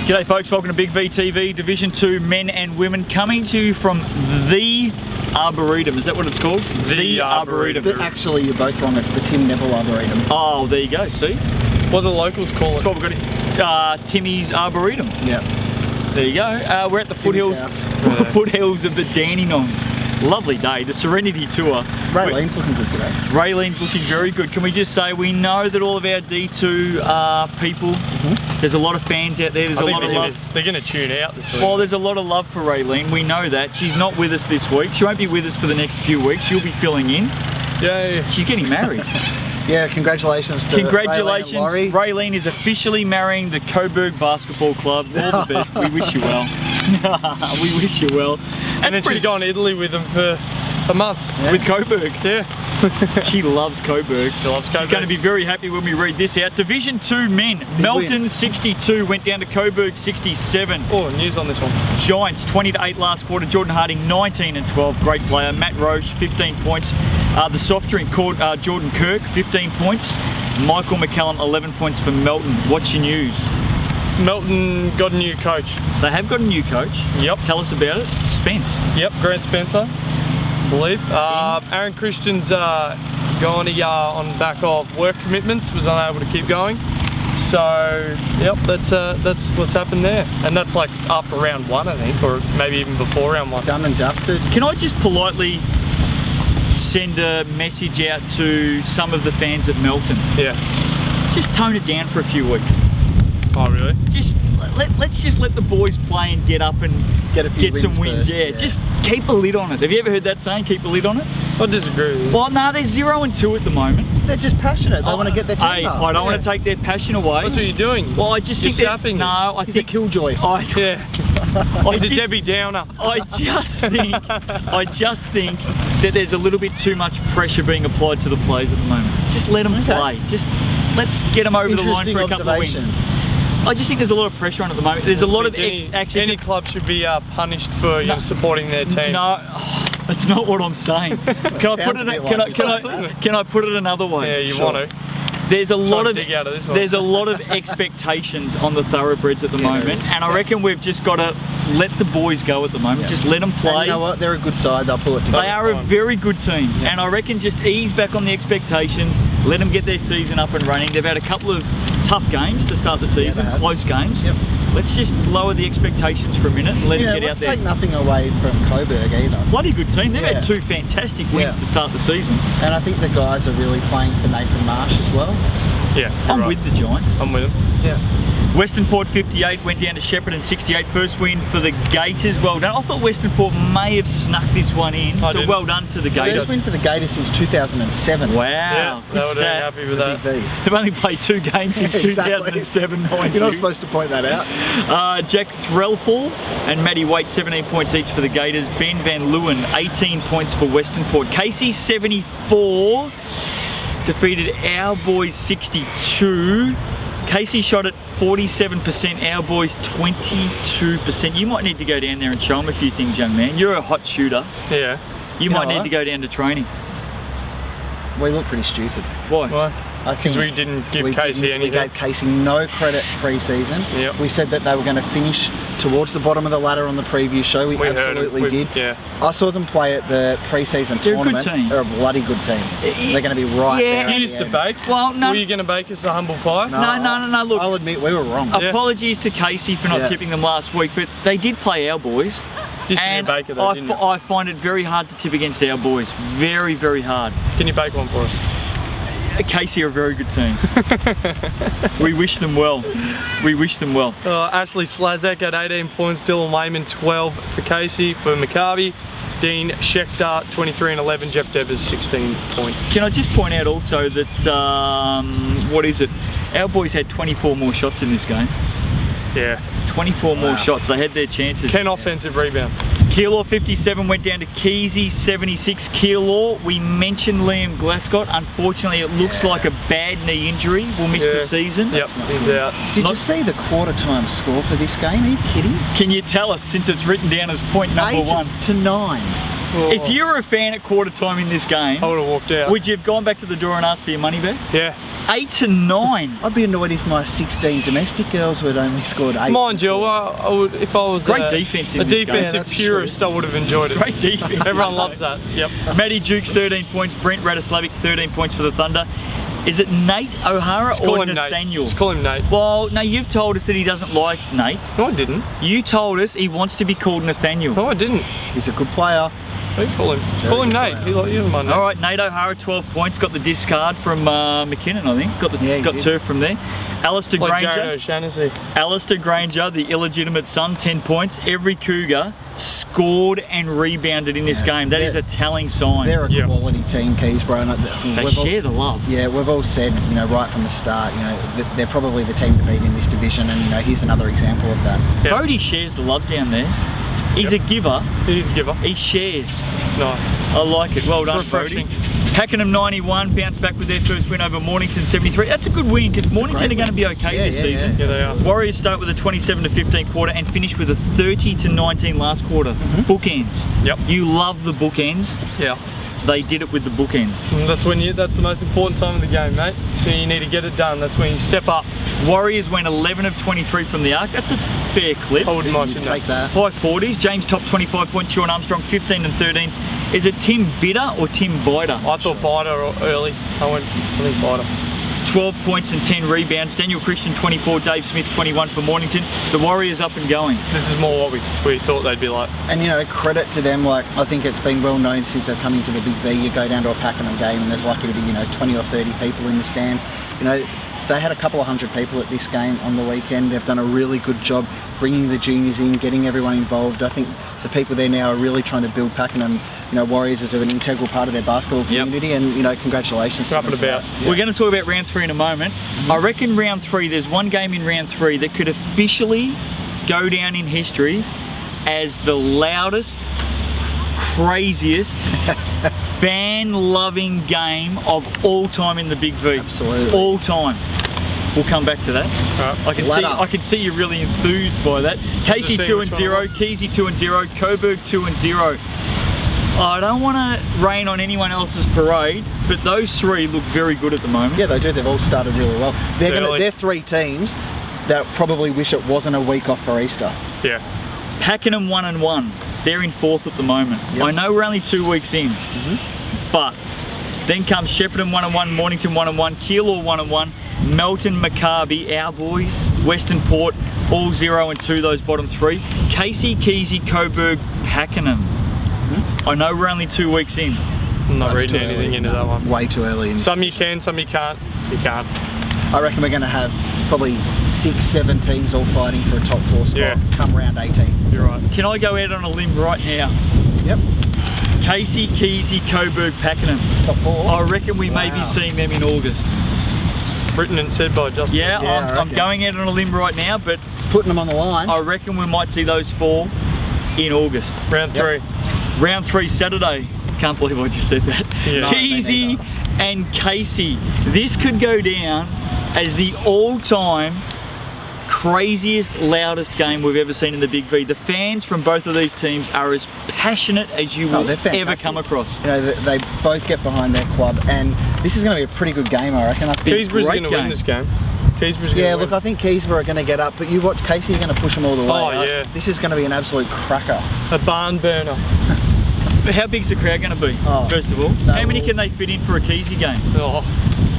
G'day folks, welcome to Big V TV, Division 2 men and women, coming to you from the Arboretum. Is that what it's called? The Arboretum. Actually, you're both wrong. It's the Tim Neville Arboretum. Oh, there you go, see? What do the locals call it? That's what we've got. Timmy's Arboretum. Yep. There you go. We're at the foothills of the Dandenongs. Lovely day. The Serenity Tour. Raylene's looking good today. Raylene's looking very good. Can we just say we know that all of our D2 people, there's a lot of fans out there. There's a lot of love. They're going to tune out this week. Well, there's a lot of love for Raylene. We know that. She's not with us this week. She won't be with us for the next few weeks. She'll be filling in. Yeah. She's getting married. Yeah, congratulations to Congratulations. Raylene and Laurie. Raylene is officially marrying the Coburg Basketball Club. All the best. We wish you well. We wish you well. And then she's gone to Italy with them for a month. Yeah. With Coburg. Yeah. She loves Coburg. She loves Coburg. She's going to be very happy when we read this out. Division 2 men. Melton win. 62 went down to Coburg 67. Oh, news on this one. Giants 20-8 last quarter. Jordan Harding 19 and 12. Great player. Matt Roche 15 points. The soft drink called Jordan Kirk 15 points. Michael McCallum 11 points for Melton. What's your news? Melton got a new coach. They have got a new coach. Yep. Tell us about it. Spence. Yep, Grant Spencer, I believe. Aaron Christian's gone on back of work commitments, was unable to keep going. So, yep, that's what's happened there. And that's like after round 1, I think, or maybe even before round 1. Done and dusted. Can I just politely send a message out to some of the fans at Melton? Yeah. Just tone it down for a few weeks. Oh, really? Just let's just let the boys play and get up and Get some wins. first, Yeah, just keep a lid on it. Have you ever heard that saying? Keep a lid on it. I disagree with you. Well, no, they're 0-2 at the moment. They're just passionate. They want to get their team Hey, up. I don't want to take their passion away. That's what you're doing. Well, I just You're think sapping no, them. I He's a think killjoy. Yeah. He's a just- Debbie Downer. I just think that there's a little bit too much pressure being applied to the players at the moment. Just let them play. Just let's get them over the line for a couple of wins. I just think there's a lot of pressure on at the moment. There's a lot of any club should be punished for supporting their team. No, that's not what I'm saying. Can I put it another way? Yeah, you want to. There's a lot of dig out of this one. there's a lot of expectations on the thoroughbreds at the moment, and I reckon we've just got to let the boys go at the moment. Just let them play. And you know what? They're a good side. They'll pull it together. They are a very good team, and I reckon just ease back on the expectations, let them get their season up and running. They've had a couple of tough games to start the season, close games. Yep. Let's just lower the expectations for a minute and let them get out there. Let's take nothing away from Coburg either. Bloody good team. They've had 2 fantastic wins to start the season. And I think the guys are really playing for Nathan Marsh as well. Yeah, I'm with the Giants. I'm with them. Yeah. Western Port 58 went down to Shepparton 68. First win for the Gators. Well done. I thought Western Port may have snuck this one in. So well done to the Gators. First win for the Gators since 2007. Wow. Yeah, good they were stat. happy with that. Big V. They've only played 2 games since 2007. You're not supposed to point that out. Jack Threlfall and Matty Waite 17 points each for the Gators. Ben Van Leeuwen 18 points for Western Port. Casey 74 defeated our boys 62. Casey shot at 47%, our boys 22%. You might need to go down there and show them a few things, young man. You're a hot shooter. Yeah. You might need to go down to training. We look pretty stupid. Why? Why? Because we didn't give Casey anything. We gave Casey no credit pre-season. Yep. We said that they were going to finish towards the bottom of the ladder on the preview show. We absolutely did. Yeah. I saw them play at the pre-season tournament. They're a good team. They're a bloody good team. They're going to be right there. You used to bake. Well, no. Were you going to bake us a humble pie? No. Look, I'll admit we were wrong. apologies to Casey for not tipping them last week, but they did play our boys. Used to be a baker though, didn't you? I find it very hard to tip against our boys. Very, very hard. Can you bake one for us? Casey are a very good team. We wish them well. We wish them well. Ashley Slazek at 18 points, Dylan Wayman 12 for Casey. For Maccabi, Dean Schechter 23 and 11, Jeff Devers 16 points. Can I just point out also that, what is it? Our boys had 24 more shots in this game. Yeah. 24 more shots. They had their chances. 10 offensive rebound. Keilor 57 went down to Keezy 76. Keilor, we mentioned Liam Glascott. Unfortunately, it looks like a bad knee injury. Will miss the season. Yep, he's out. Did you see the quarter time score for this game? Are you kidding? Can you tell us, since it's written down as point number 1? 8-9. If you were a fan at quarter time in this game, I would have walked out. would you have gone back to the door and asked for your money back? Yeah. 8 to 9. I'd be annoyed if my 16 domestic girls had only scored 8. Mind you, I would, if I was Great defense in a this game. defensive Yeah, that's purist, I would have enjoyed it. Great defense. Everyone loves that. Yep. Matty Jukes, 13 points. Brent Radislavic, 13 points for the Thunder. Is it Nate O'Hara Just call or him Nathaniel? Nate. Just call him Nate. Well, no, you've told us that he doesn't like Nate. No, I didn't. You told us he wants to be called Nathaniel. No, I didn't. He's a good player. What do you call him? Call him good Nate. player. You don't mind Nate. All right, Nate O'Hara, 12 points. Got the discard from McKinnon, I think. Yeah, he got did. turf from there. Alistair Like Granger. Jared O'Shaughnessy. Alistair Granger, the illegitimate son, 10 points. Every Cougar scored and rebounded in this game. That is a telling sign. They're a Yeah. quality team, Keysborough. And They share the love. Yeah, we've all said, you know, right from the start, you know, that they're probably the team to beat in this division, and you know, here's another example of that. Yeah. Bodie shares the love down there. He's a giver. He's a giver. He shares. It's nice. I like it. Well done, refreshing. Bodie. Pakenham 91, bounce back with their first win over Mornington 73. That's a good win because Mornington are going to be okay this season. Yeah, they are. Warriors start with a 27 to 15 quarter and finish with a 30 to 19 last quarter. Bookends. Yep. You love the bookends. Yeah. They did it with the bookends. And that's the most important time of the game, mate. So you need to get it done. That's when you step up. Warriors went 11 of 23 from the arc. That's a fair clip. I wouldn't mind You seeing take that. High 40s. James Top 25 points. Sean Armstrong 15 and 13. Is it Tim Bitter or Tim Bider? I thought Bider early. I think Bider. 12 points and 10 rebounds. Daniel Christian 24, Dave Smith 21 for Mornington. The Warriors up and going. This is more what we thought they'd be like. And you know, credit to them. Like, I think it's been well known since they've come into the Big V. You go down to a Pakenham game and there's likely to be, you know, 20 or 30 people in the stands. You know, they had a couple of hundred people at this game on the weekend. They've done a really good job bringing the juniors in, getting everyone involved. I think the people there now are really trying to build Pakenham, you know, Warriors as an integral part of their basketball community. And you know, congratulations to Up them and for about. that. Yeah. We're going to talk about round 3 in a moment. I reckon round 3, there's one game in round 3 that could officially go down in history as the loudest, craziest, fan-loving game of all time in the Big V. Absolutely. All time. We'll come back to that. Right. I can see you're really enthused by that. Casey see 2 which and one 0, it was. Keezy 2 and 0, Coburg 2 and 0. I don't want to rain on anyone else's parade, but those three look very good at the moment. Yeah, they do. They've all started really well. Early. They're three teams that probably wish it wasn't a week off for Easter. Yeah. Pakenham 1 and 1. They're in 4th at the moment. Yep. I know we're only 2 weeks in, but then comes Shepparton 1 and 1, Mornington 1 and 1, Keilor 1 and 1, Melton, Maccabi, our boys, Western Port, all 0 and 2, those bottom 3. Casey, Keezy, Coburg, Pakenham. I know we're only 2 weeks in. I'm not That's reading too anything early. into that one. Way too early. In Some you can, some you can't. You can't. I reckon we're going to have probably 6-7 teams all fighting for a top 4 spot Yeah. come round 18. You're right. Can I go out on a limb right now? Yep. Casey, Keezy, Coburg, Pakenham. Top 4. I reckon we may Wow. be seeing them in August. Written and said by Justin. Yeah, Yeah, I I'm reckon. going out on a limb right now, but It's putting them on the line. I reckon we might see those 4 in August. Round 3. Round 3 Saturday. Can't believe I just said that. Yeah. No, me Keezy and Casey. This could go down as the all-time craziest, loudest game we've ever seen in the Big V. The fans from both of these teams are as passionate as you will they're ever fantastic. come across. You know, they both get behind their club, and this is going to be a pretty good game, I reckon. I think. Keysborough's great going to game. win this game. Keysborough's going Yeah, to win. look, I think Keysborough are going to get up, but you watch Casey are going to push them all the way. Oh, yeah. This is going to be an absolute cracker. A barn burner. But how big's the crowd going to be, Oh, first of all? that How many will- can they fit in for a Keezy game? Oh,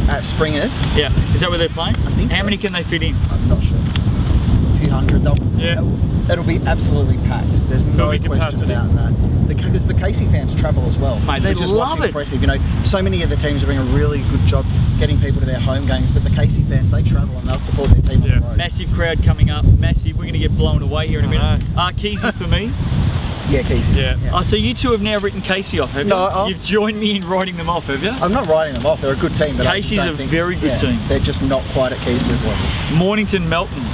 At Springers, Yeah, is that where they're playing? I think How so. many can they fit in? I'm not sure. A few hundred. Yeah. It'll be absolutely packed. There's no There'll be question capacity. about that. Because the Casey fans travel as well, Mate, they which is love what's it. impressive. You know, so many of the teams are doing a really good job getting people to their home games, but the Casey fans, they travel and they'll support their team on Yeah. the road. Massive crowd coming up, massive. We're going to get blown away here in a minute. Keezy for me. Yeah, Casey. Yeah. Oh, so you two have now written Casey off, have you? No, You've joined me in writing them off, have you? I'm not writing them off. They're a good team, but I just Casey's don't a think, very good team. They're just not quite at Keysborough's level. Mornington, Melton.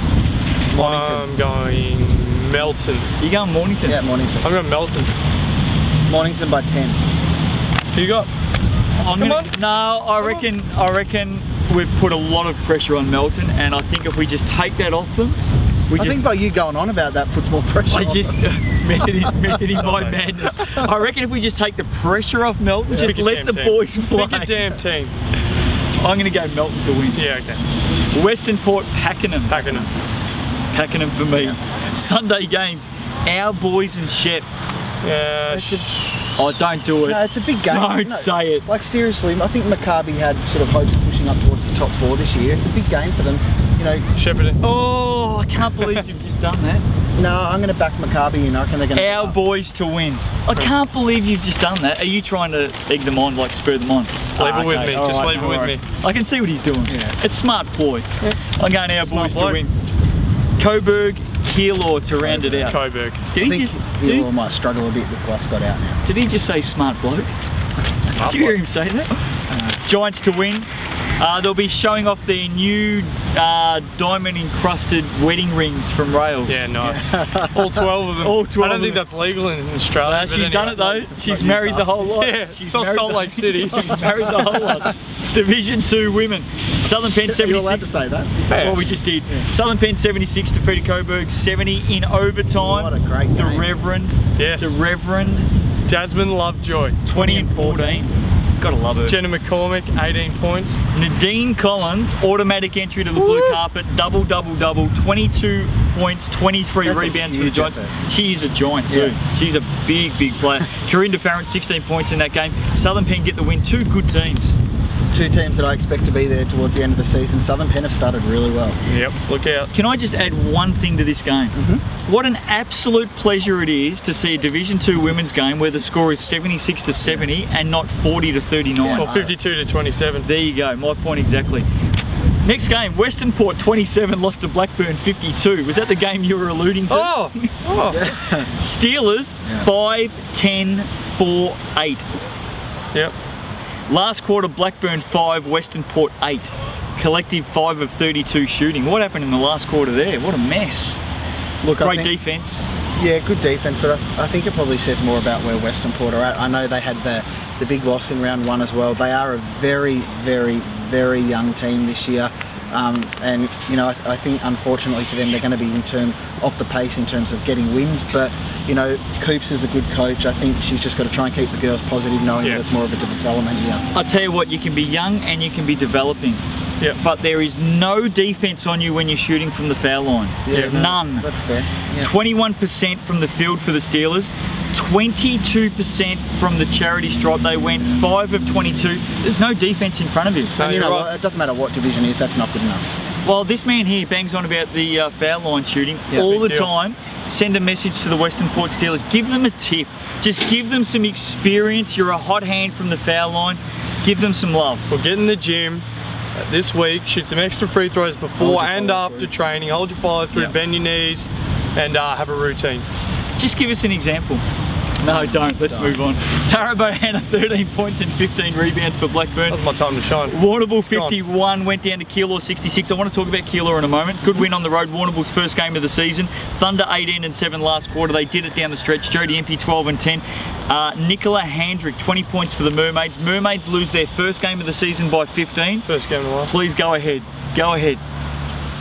I'm going Melton. You going Mornington? Yeah, Mornington. I'm going Melton. Mornington by 10. Who you got? I reckon we've put a lot of pressure on Melton, and I think if we just take that off them, I think by you going on about that puts more pressure I on just them. method in my madness. I reckon if we just take the pressure off Melton, just Pick a let damn the team. boys play. Pick a damn team. I'm going to go Melton to win. Yeah, okay. Western Port, Pakenham. Pakenham. Pakenham for me. Sunday games, our boys and Shep. Yeah. Oh, don't do it. No, it's a big game. Don't No, say it. Like seriously, I think Maccabi had sort of hopes of pushing up towards the top 4 this year. It's a big game for them. You know, Shepparton. Oh, I can't believe you've just done that. no, I'm going to back Maccabi and I reckon they're going to. Our boys to win. I can't believe you've just done that. Are you trying to egg them on, like spur them on? Leave it with me. All Just right, leave no it with worries. me. I can see what he's doing. Yeah. It's smart ploy. I'm going our Smart boys to bloke. win. Coburg, Keilor to round it out. Coburg. Did I he think just Keilor might struggle a bit with Glasgow out now. did he just say smart bloke? Did you hear him say that? Giants to win. They'll be showing off their new diamond encrusted wedding rings from Rails. Yeah, nice. All 12 of them. All 12 I don't of think them. that's legal in Australia. but She's anyway. done it though. She's married the whole lot. Yeah, She's it's not married Salt the- Lake City. She's married the whole lot. Division 2 women. Southern Penn Are you allowed 76. to say that? Yeah. Well, we just did. Southern Penn 76 defeated Coburg 70 in overtime. What a great The game. Reverend. Yes. The Reverend. Jasmine Lovejoy. 20 and 14. Gotta love her. Jenna McCormick, 18 points. Nadine Collins, automatic entry to the blue carpet, double, 22 points, 23 That's a rebounds for the huge Giants. effort. She is a giant too. Yeah. She's a big, big player. Corinda Farrant, 16 points in that game. Southern Penn get the win. Two good teams. 2 teams that I expect to be there towards the end of the season. Southern Penn have started really well. Yep, look out. Can I just add one thing to this game? What an absolute pleasure it is to see a Division 2 women's game where the score is 76 to 70 and not 40 to 39. Or 52 to 27. There you go, my point exactly. Next game, Western Port 27 lost to Blackburn 52. Was that the game you were alluding to? Oh! Steelers 5-10-4-8. Yep. Last quarter, Blackburn 5, Western Port 8. Collective 5 of 32 shooting. What happened in the last quarter there? What a mess. Look, I Great think, defence. Yeah, good defence, but I think it probably says more about where Western Port are at. I know they had the big loss in round 1 as well. They are a very, very, very young team this year. And you know, I think unfortunately for them, they're going to be off the pace in terms of getting wins. But you know, Coops is a good coach. I think she's just got to try and keep the girls positive, knowing that it's more of a development year. I'll tell you what, you can be young and you can be developing. Yep. But there is no defence on you when you're shooting from the foul line. Yeah, no, None. That's fair. Yeah. 21% from the field for the Steelers, 22% from the charity stripe. They went 5 of 22. There's no defence in front of you. No, And you you're know right. what? It doesn't matter what division it is. That's not good enough. Well, this man here bangs on about the foul line shooting all the Big deal. time. Send a message to the Western Port Steelers. Give them a tip. Just give them some experience. You're a hot hand from the foul line. Give them some love. We'll get in the gym this week, shoot some extra free throws Hold before your and follow after through. training. Hold your follow through, Yep. bend your knees, and have a routine. Just give us an example. No, don't. Let's move on. Tara Bohanna, 13 points and 15 rebounds for Blackburn. That's my time to shine. Warrnambool It's gone. 51 went down to Keilor 66. I want to talk about Keilor in a moment. Good win on the road. Warrnambool's first game of the season. Thunder 18 and 7 last quarter. They did it down the stretch. Jodie Empey 12 and 10. Nicola Handrick 20 points for the Mermaids. Mermaids lose their first game of the season by 15. First game of the last. Please go ahead. Go ahead.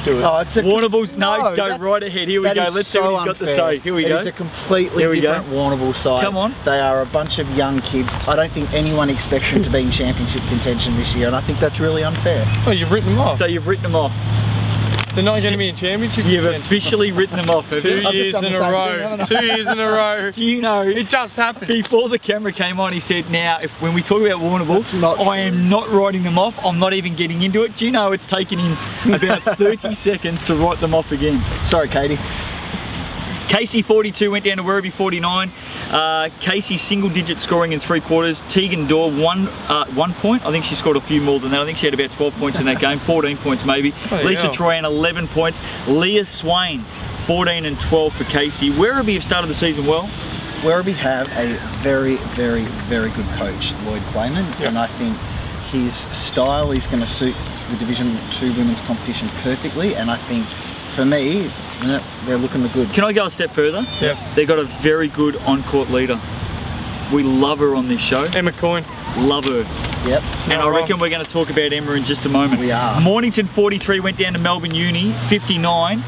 Do it. Oh, it's a Warrnambool's no, go that's- right ahead. Here we that go. is Let's see what so he's got to unfair. say. Here we It go. is a completely Here we go. different Warrnambool side. Come on. They are a bunch of young kids. I don't think anyone expects them to be in championship contention this year, and I think that's really unfair. Oh, you've written them off. So you've written them off. They're not going to be in championship You've contention. officially written them off, have 2 you? I've just years done in the a same row. thing, haven't I? 2 years in a row. Do you know? It just happened. Before the camera came on, he said, now, when we talk about Warrnambool, That's not I am true. not writing them off. I'm not even getting into it. Do you know it's taken him about 30 seconds to write them off again? Sorry, Katie. Casey 42 went down to Werribee 49. Casey single-digit scoring in 3 quarters. Tegan Dorr 1 point. I think she scored a few more than that. I think she had about 12 points in that game, 14 points maybe. Oh, Lisa yeah. Troyan 11 points. Leah Swain 14 and 12 for Casey. Werribee have started the season well. Werribee have a very, very, very good coach, Lloyd Clayman, and I think his style is going to suit the Division 2 women's competition perfectly, and I think, for me, they're looking the goods. Can I go a step further? Yep. They've got a very good on-court leader. We love her on this show. Emma Coyne. Love her. Yep. And I reckon we're going to talk about Emma in just a moment. We are. Mornington 43 went down to Melbourne Uni 59.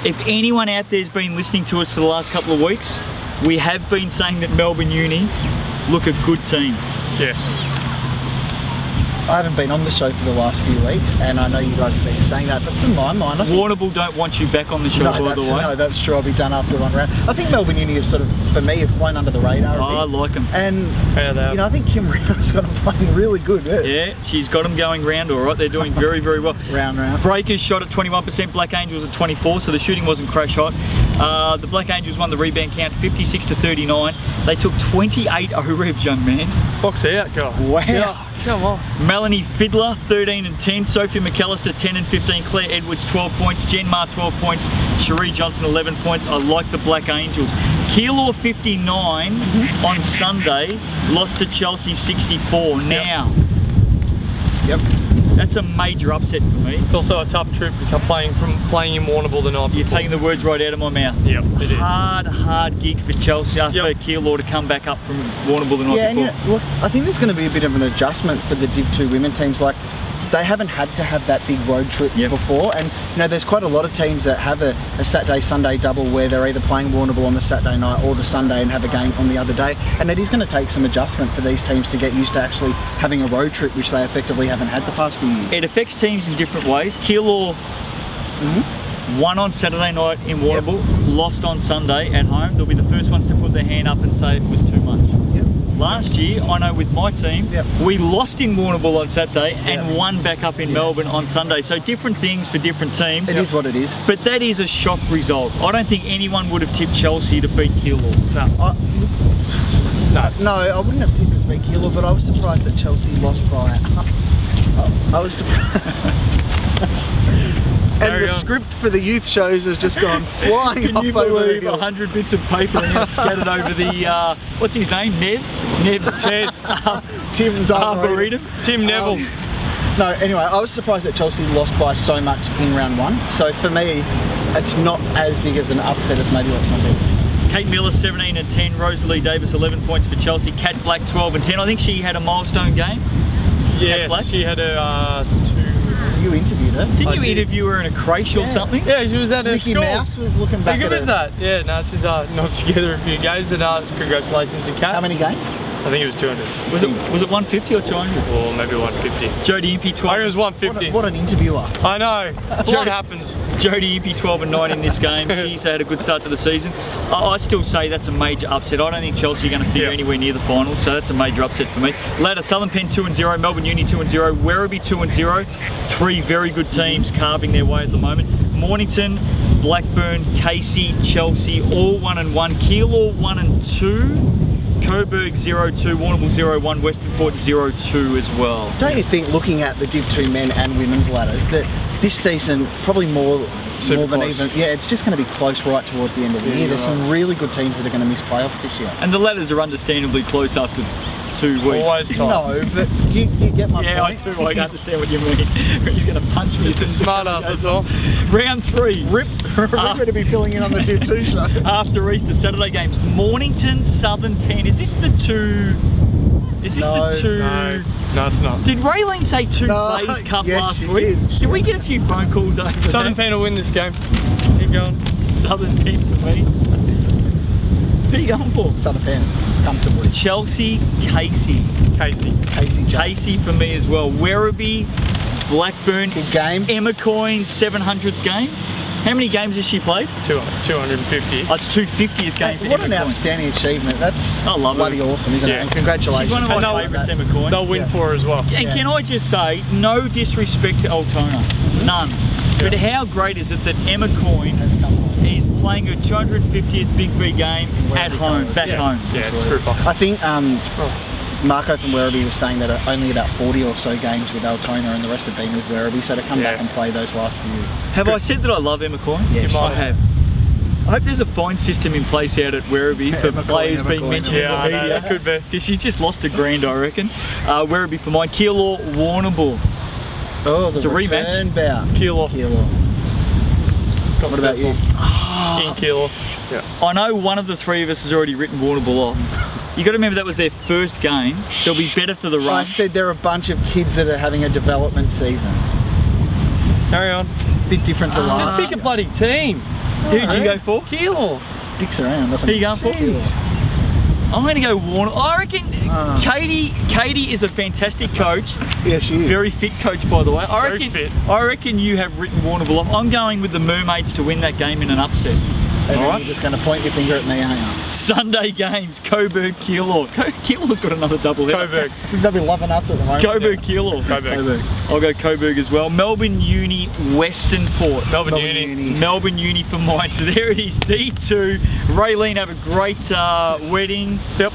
If anyone out there's been listening to us for the last couple of weeks, we have been saying that Melbourne Uni look a good team. Yes. I haven't been on the show for the last few weeks, and I know you guys have been saying that, but from my mind, I think... Warrnambool don't want you back on the show, by the way. No, that's true. I'll be done after one round. I think Melbourne Uni is sort of, for me, have flown under the radar a bit. I like them. And, you know, I think Kim Reno's got them playing really good. Yeah, she's got them going round all right. They're doing very, very well. round. Breakers shot at 21%, Black Angels at 24%, so the shooting wasn't crash hot. The Black Angels won the rebound count 56-39. They took 28 O-rebs, young man. Box out, guys. Wow. Yeah, come on. Melanie Fiddler, 13 and 10. Sophie McAllister, 10 and 15. Claire Edwards, 12 points. Jen Ma, 12 points. Cherie Johnson, 11 points. I like the Black Angels. Keilor, 59 on Sunday. Lost to Chelsea, 64. Now, that's a major upset for me. It's also a tough trip playing in Warrnambool the night You're before. taking the words right out of my mouth. Yep, it is. Hard gig for Chelsea, for Keilor to come back up from Warrnambool the night before. And you know, look, I think there's going to be a bit of an adjustment for the Div 2 women teams. Like, they haven't had to have that big road trip before, and you know, there's quite a lot of teams that have a Saturday-Sunday double where they're either playing Warrnambool on the Saturday night or the Sunday and have a game on the other day, and it is going to take some adjustment for these teams to get used to actually having a road trip, which they effectively haven't had the past few years. It affects teams in different ways. Keilor won on Saturday night in Warrnambool, lost on Sunday at home. They'll be the first ones to put their hand up and say it was too much. Last year, I know with my team, we lost in Warrnambool on Saturday and won back up in Melbourne on Sunday. So different things for different teams. It is what it is. But that is a shock result. I don't think anyone would have tipped Chelsea to beat Keilor. No, I wouldn't have tipped it to beat Keilor, but I was surprised that Chelsea lost by... I was surprised. And the script for the youth shows has just gone flying off over the hill. Can you believe 100 bits of paper and now scattered over the, what's his name, Nev's Ted, Tim's Arboretum? Tim Neville. No, anyway, I was surprised that Chelsea lost by so much in round one. So for me, it's not as big as an upset as maybe what some people think. Kate Miller, 17 and 10. Rosalie Davis, 11 points for Chelsea. Kat Black, 12 and 10. I think she had a milestone game. Yes, she had a You interviewed her. Didn't you interview her in a creche or something? Yeah, she was at her Mickey school. Mouse was looking back How good at is her. that? Yeah, no, she's not together a few games, and congratulations to Kat. How many games? I think it was 200. Was it 150 or 200? Or maybe 150. Jodie Impey, 12. I think it was 150. What an interviewer. I know. What happens? Jodie Impey, 12 and 9 in this game. She's had a good start to the season. I still say that's a major upset. I don't think Chelsea are going to figure anywhere near the finals, so that's a major upset for me. Later, Southern Pen 2-0, Melbourne Uni 2-0, Werribee 2-0. Three very good teams carving their way at the moment. Mornington, Blackburn, Casey, Chelsea, all 1-1. Keilor 1-2. Coburg 0-2, Warrnambool 0-1, Western Port 0-2 as well. Don't you think, looking at the Div 2 men and women's ladders, that this season probably more than close. even, it's just going to be close right towards the end of the year. There's some really good teams that are going to miss playoffs this year. And the ladders are understandably close after 2 weeks. Always tight. No, but do you get my point? Yeah, I do. I understand what you mean. He's going to punch me. He's a smart ass, that's all. Round 3. We're going to be filling in on the Div 2 show. After Easter, Saturday games. Mornington, Southern Pen. Is this the two? Is this the two? No, it's not. Did Raylene say 2 Blaze Cup yes, last she week? did. We get a few phone calls over Southern Pen will win this game. Keep going. Southern Pen for me. Who are you going for? Southern Pen, comfortably. Chelsea, Casey. Casey. Casey for me as well. Werribee, Blackburn. Big game. Emma Coyne's 700th game. How many games has she played? 250. Oh, it's 250th game for What Emma an Coyne. outstanding achievement. That's I love bloody her. awesome, isn't it? Yeah. And congratulations. She's one of my favourites, Emma Coyne. They'll win for her as well. And can I just say, no disrespect to Altona, none. But how great is it that Emma Coyne is playing her 250th Big V game at home, back home? Yeah, it's group up. I think Marco from Werribee was saying that only about 40 or so games with Altona and the rest have been with Werribee, so to come back and play those last few. Have I said that I love Emma Coyne? Yes, I have. I hope there's a fine system in place out at Werribee for players being mentioned in the media. That could be. Because she's just lost $1,000, I reckon. Werribee for mine. Keilor, Warrnambool. Oh, the It's a rematch. return bout. Keilor. What about you? In Keilor. Yeah. I know one of the three of us has already written Warrnambool off. You got to remember that was their first game. They'll be better for the run. I said there are a bunch of kids that are having a development season. Carry on. Bit different to last Just pick a bloody team. Who'd you go for? Keilor. Dicks around, doesn't Who he? you going for? I'm going to go Warner. I reckon Katie is a fantastic coach. Yeah, she is. Very fit coach, by the way. Very fit. I reckon you have written Warrnambool off. I'm going with the Mermaids to win that game in an upset. And then Alright. you're just going to point your finger at me, aren't you? Sunday games, Coburg, Keilor. Keilor's got another double header. Coburg. They'll be loving us at the moment. Coburg, Keilor. Coburg. I'll go Coburg as well. Melbourne Uni, Western Port. Melbourne Uni. Melbourne Uni for mine. So there it is, D2. Raylene, have a great wedding. Yep.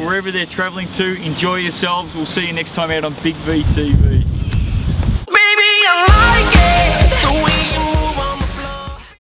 Wherever they're travelling to, enjoy yourselves. We'll see you next time out on Big V TV.